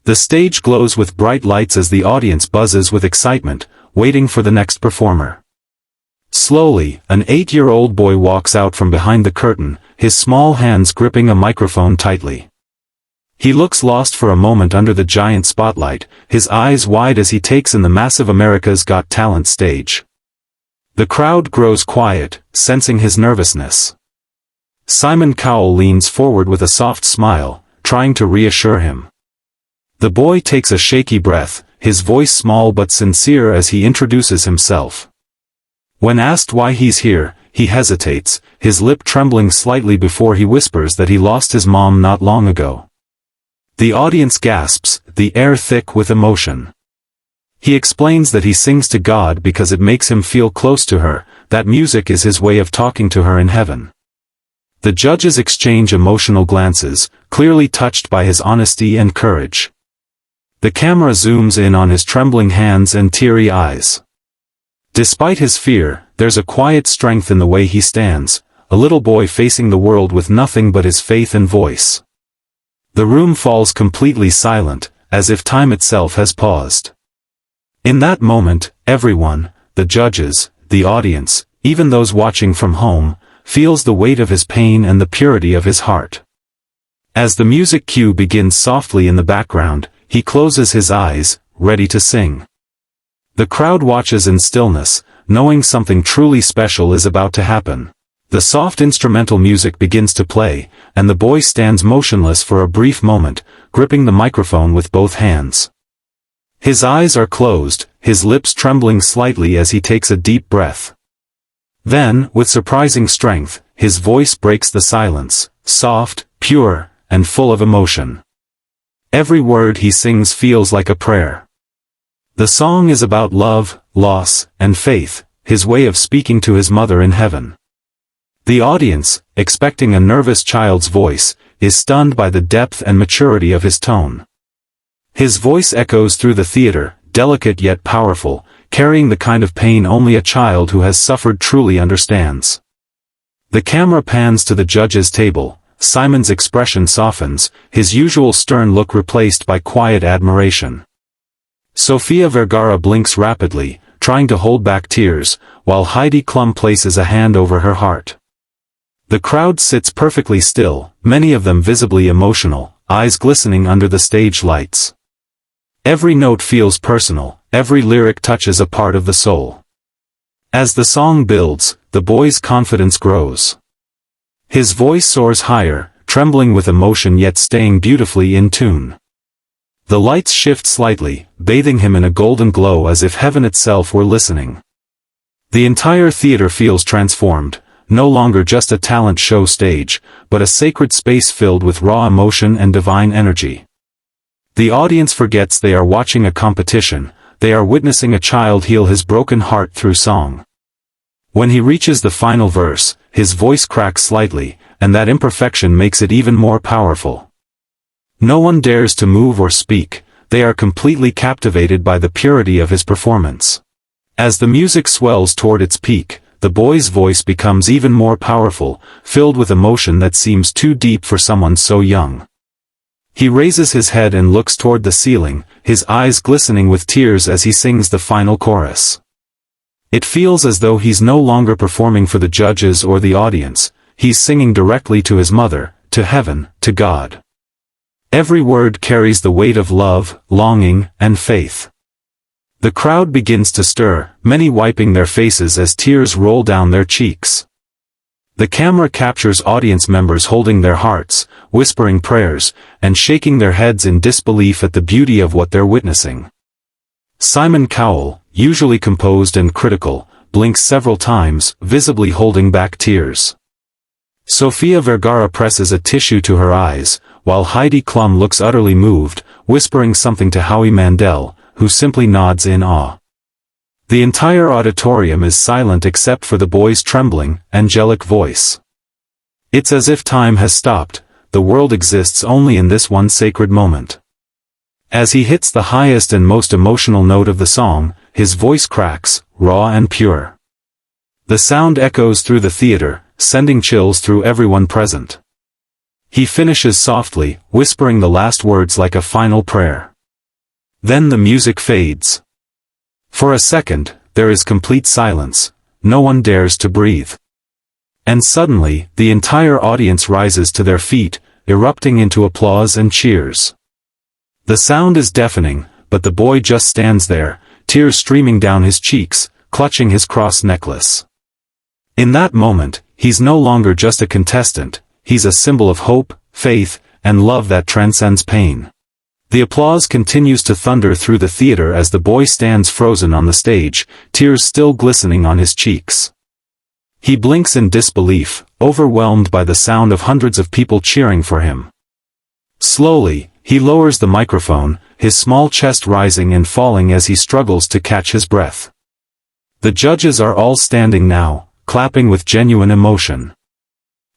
The stage glows with bright lights as the audience buzzes with excitement, waiting for the next performer. Slowly, an 8-year-old boy walks out from behind the curtain, his small hands gripping a microphone tightly. He looks lost for a moment under the giant spotlight, his eyes wide as he takes in the massive America's Got Talent stage. The crowd grows quiet, sensing his nervousness. Simon Cowell leans forward with a soft smile, trying to reassure him. The boy takes a shaky breath, his voice small but sincere as he introduces himself. When asked why he's here, he hesitates, his lip trembling slightly before he whispers that he lost his mom not long ago. The audience gasps, the air thick with emotion. He explains that he sings to God because it makes him feel close to her, that music is his way of talking to her in heaven. The judges exchange emotional glances, clearly touched by his honesty and courage. The camera zooms in on his trembling hands and teary eyes. Despite his fear, there's a quiet strength in the way he stands, a little boy facing the world with nothing but his faith and voice. The room falls completely silent, as if time itself has paused. In that moment, everyone, the judges, the audience, even those watching from home, feels the weight of his pain and the purity of his heart. As the music cue begins softly in the background, he closes his eyes, ready to sing. The crowd watches in stillness, knowing something truly special is about to happen. The soft instrumental music begins to play, and the boy stands motionless for a brief moment, gripping the microphone with both hands. His eyes are closed, his lips trembling slightly as he takes a deep breath. Then, with surprising strength, his voice breaks the silence, soft, pure, and full of emotion. Every word he sings feels like a prayer. The song is about love, loss, and faith, his way of speaking to his mother in heaven. The audience, expecting a nervous child's voice, is stunned by the depth and maturity of his tone. His voice echoes through the theater, delicate yet powerful, carrying the kind of pain only a child who has suffered truly understands. The camera pans to the judges' table. Simon's expression softens, his usual stern look replaced by quiet admiration. Sofia Vergara blinks rapidly, trying to hold back tears, while Heidi Klum places a hand over her heart. The crowd sits perfectly still, many of them visibly emotional, eyes glistening under the stage lights. Every note feels personal, every lyric touches a part of the soul. As the song builds, the boy's confidence grows. His voice soars higher, trembling with emotion yet staying beautifully in tune. The lights shift slightly, bathing him in a golden glow as if heaven itself were listening. The entire theater feels transformed, no longer just a talent show stage, but a sacred space filled with raw emotion and divine energy. The audience forgets they are watching a competition, they are witnessing a child heal his broken heart through song. When he reaches the final verse, his voice cracks slightly, and that imperfection makes it even more powerful. No one dares to move or speak, they are completely captivated by the purity of his performance. As the music swells toward its peak, the boy's voice becomes even more powerful, filled with emotion that seems too deep for someone so young. He raises his head and looks toward the ceiling, his eyes glistening with tears as he sings the final chorus. It feels as though he's no longer performing for the judges or the audience, he's singing directly to his mother, to heaven, to God. Every word carries the weight of love, longing, and faith. The crowd begins to stir, many wiping their faces as tears roll down their cheeks. The camera captures audience members holding their hearts, whispering prayers, and shaking their heads in disbelief at the beauty of what they're witnessing. Simon Cowell, usually composed and critical, blinks several times, visibly holding back tears. Sofia Vergara presses a tissue to her eyes, while Heidi Klum looks utterly moved, whispering something to Howie Mandel, who simply nods in awe. The entire auditorium is silent except for the boy's trembling, angelic voice. It's as if time has stopped, the world exists only in this one sacred moment. As he hits the highest and most emotional note of the song, his voice cracks, raw and pure. The sound echoes through the theater, sending chills through everyone present. He finishes softly, whispering the last words like a final prayer. Then the music fades. For a second, there is complete silence. No one dares to breathe. And suddenly, the entire audience rises to their feet, erupting into applause and cheers. The sound is deafening, but the boy just stands there, tears streaming down his cheeks, clutching his cross necklace. In that moment, he's no longer just a contestant, he's a symbol of hope, faith, and love that transcends pain. The applause continues to thunder through the theater as the boy stands frozen on the stage, tears still glistening on his cheeks. He blinks in disbelief, overwhelmed by the sound of hundreds of people cheering for him. Slowly, he lowers the microphone, his small chest rising and falling as he struggles to catch his breath. The judges are all standing now, clapping with genuine emotion.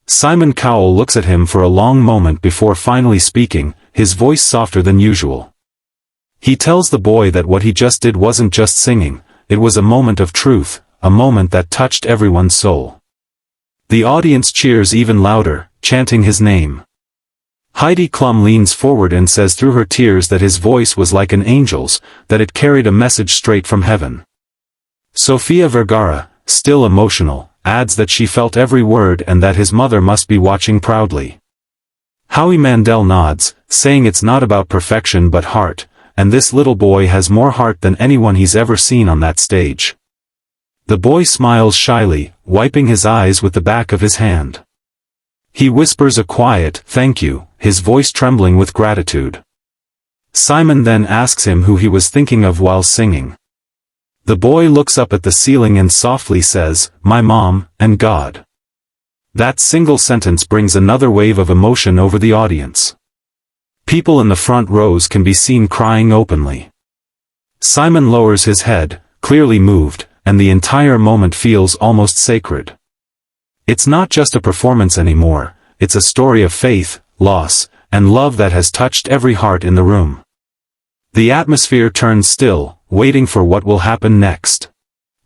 Simon Cowell looks at him for a long moment before finally speaking, his voice softer than usual. He tells the boy that what he just did wasn't just singing, it was a moment of truth, a moment that touched everyone's soul. The audience cheers even louder, chanting his name. Heidi Klum leans forward and says through her tears that his voice was like an angel's, that it carried a message straight from heaven. Sofia Vergara, still emotional, adds that she felt every word and that his mother must be watching proudly. Howie Mandel nods, saying it's not about perfection but heart, and this little boy has more heart than anyone he's ever seen on that stage. The boy smiles shyly, wiping his eyes with the back of his hand. He whispers a quiet, "Thank you," his voice trembling with gratitude. Simon then asks him who he was thinking of while singing. The boy looks up at the ceiling and softly says, "My mom, and God." That single sentence brings another wave of emotion over the audience. People in the front rows can be seen crying openly. Simon lowers his head, clearly moved, and the entire moment feels almost sacred. It's not just a performance anymore, it's a story of faith, loss, and love that has touched every heart in the room. The atmosphere turns still, waiting for what will happen next.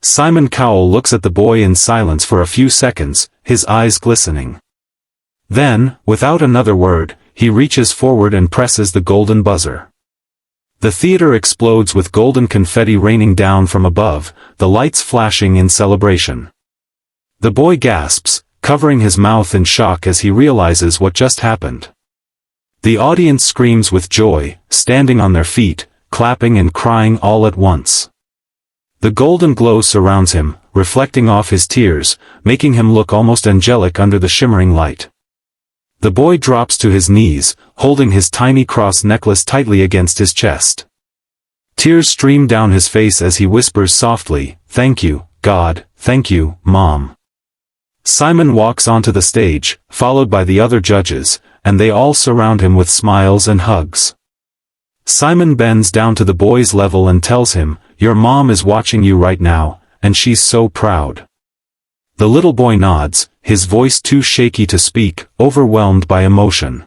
Simon Cowell looks at the boy in silence for a few seconds, his eyes glistening. Then, without another word, he reaches forward and presses the golden buzzer. The theater explodes with golden confetti raining down from above, the lights flashing in celebration. The boy gasps, covering his mouth in shock as he realizes what just happened. The audience screams with joy, standing on their feet, clapping and crying all at once. The golden glow surrounds him, reflecting off his tears, making him look almost angelic under the shimmering light. The boy drops to his knees, holding his tiny cross necklace tightly against his chest. Tears stream down his face as he whispers softly, "Thank you, God, thank you, Mom." Simon walks onto the stage, followed by the other judges, and they all surround him with smiles and hugs. Simon bends down to the boy's level and tells him, "Your mom is watching you right now, and she's so proud." The little boy nods, his voice too shaky to speak, overwhelmed by emotion.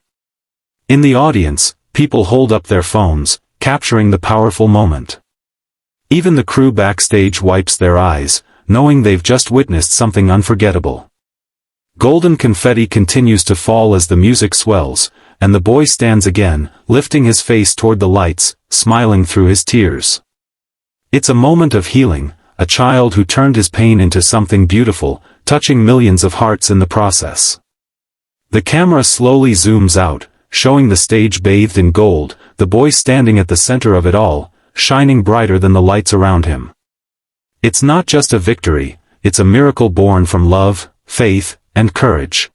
In the audience, people hold up their phones, capturing the powerful moment. Even the crew backstage wipes their eyes, knowing they've just witnessed something unforgettable. Golden confetti continues to fall as the music swells, and the boy stands again, lifting his face toward the lights, smiling through his tears. It's a moment of healing, a child who turned his pain into something beautiful, touching millions of hearts in the process. The camera slowly zooms out, showing the stage bathed in gold, the boy standing at the center of it all, shining brighter than the lights around him. It's not just a victory, it's a miracle born from love, faith, and courage.